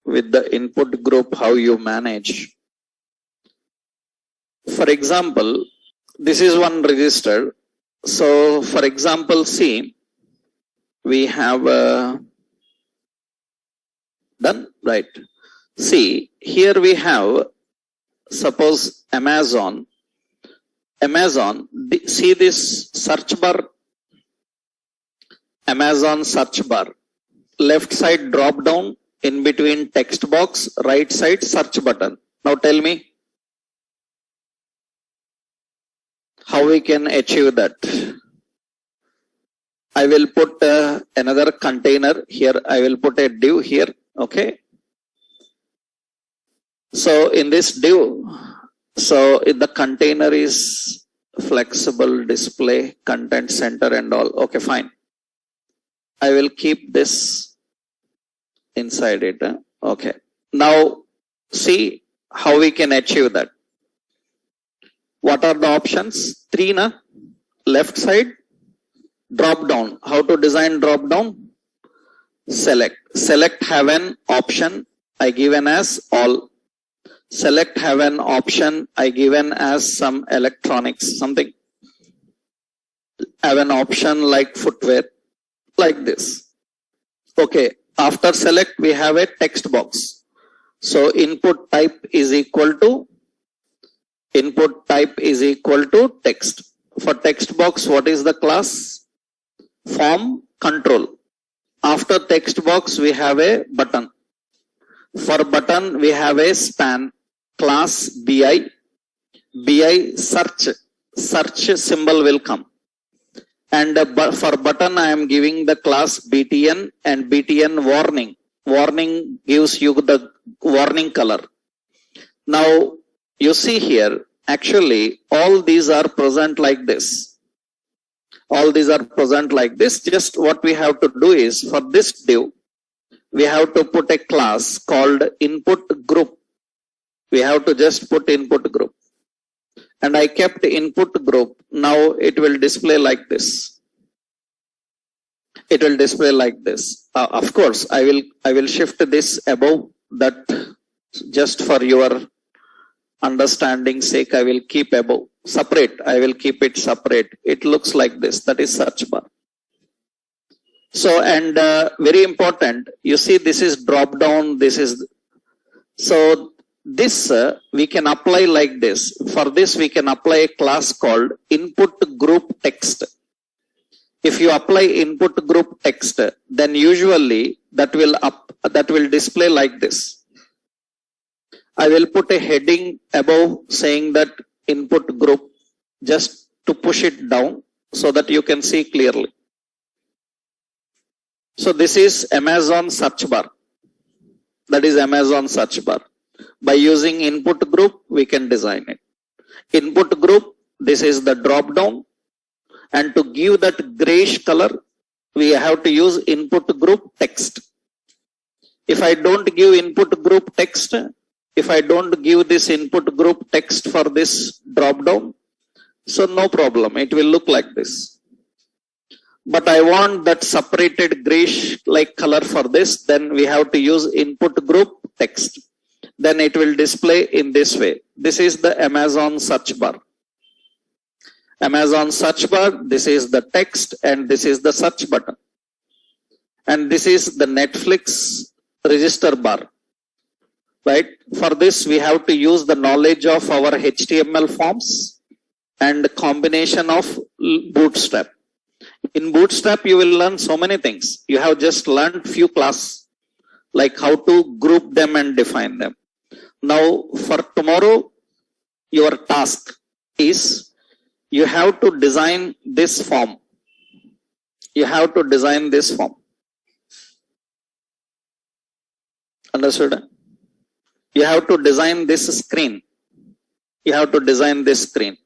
with the input group how you manage. For example, this is one register. So, for example, see, we have done, right? See, here we have, suppose Amazon, see this search bar, Amazon search bar, left side drop down, in between text box, right side search button. Now tell me, how we can achieve that? I will put another container here. I will put a div here. Okay. So in this div, so in the container is flexible display, content center and all. Okay, fine. I will keep this inside it. Okay. Now see how we can achieve that. What are the options? 3 na? Left side, drop down. How to design drop down? Select. Select have an option I given as all. Select have an option I given as some electronics, something. Have an option like footwear, like this. Okay. After select we have a text box. So input type is equal to text. For text box, what is the class? Form control. After text box, we have a button. For button, we have a span. Class BI. BI search. Search symbol will come. And for button, I am giving the class BTN and BTN warning. Warning gives you the warning color. Now, you see here, actually, all these are present like this. All these are present like this. Just what we have to do is, for this div, we have to put a class called input group. We have to just put input group. And I kept input group. Now it will display like this. It will display like this. Of course, I will shift this above, that just for your understanding sake, I will keep above. Separate. I will keep it separate. It looks like this. That is search bar. So, and very important, you see this is drop down. This is, so this we can apply like this. For this, we can apply a class called input group text. If you apply input group text, then usually that will display like this. I will put a heading above saying that input group, just to push it down so that you can see clearly. So this is Amazon search bar. That is Amazon search bar. By using input group, we can design it. Input group, this is the drop down. And to give that grayish color, we have to use input group text. If I don't give input group text, if I don't give this input group text for this drop down, so no problem, it will look like this. But I want that separated grayish like color for this, then we have to use input group text. Then it will display in this way. This is the Amazon search bar. Amazon search bar, this is the text and this is the search button. And this is the Netflix register bar, right? For this, we have to use the knowledge of our HTML forms and combination of Bootstrap. In Bootstrap, you will learn so many things. You have just learned few classes, like how to group them and define them. Now, for tomorrow, your task is you have to design this form. You have to design this form. Understood? You have to design this screen. You have to design this screen.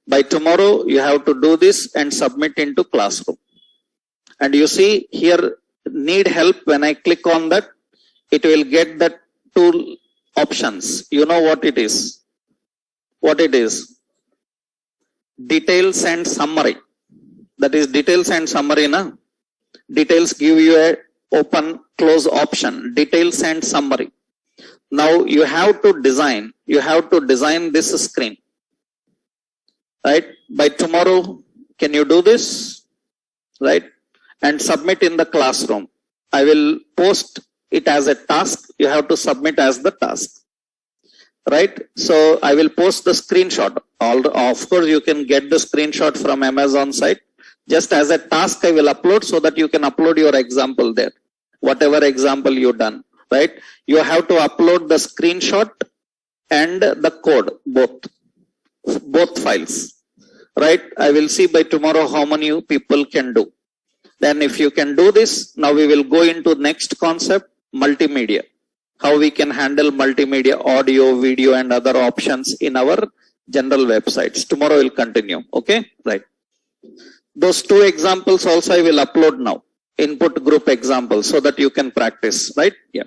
By tomorrow, you have to do this and submit into classroom. And you see here, need help. When I click on that, it will get that two options. You know what it is? What it is? Details and summary. That is details and summary, na? Details give you a open close option. Details and summary. Now you have to design this screen. Right? By tomorrow, can you do this? Right? And submit in the classroom. I will post it as a task. You have to submit as the task. Right? So I will post the screenshot. Of course, you can get the screenshot from Amazon site. Just as a task, I will upload so that you can upload your example there. Whatever example you done. Right? You have to upload the screenshot and the code, both files. Right? I will see by tomorrow how many people can do. Then if you can do this, now we will go into next concept, multimedia. How we can handle multimedia, audio, video and other options in our general websites. Tomorrow will continue. Okay? Right. Those two examples also I will upload now. Input group examples so that you can practice. Right? Yeah.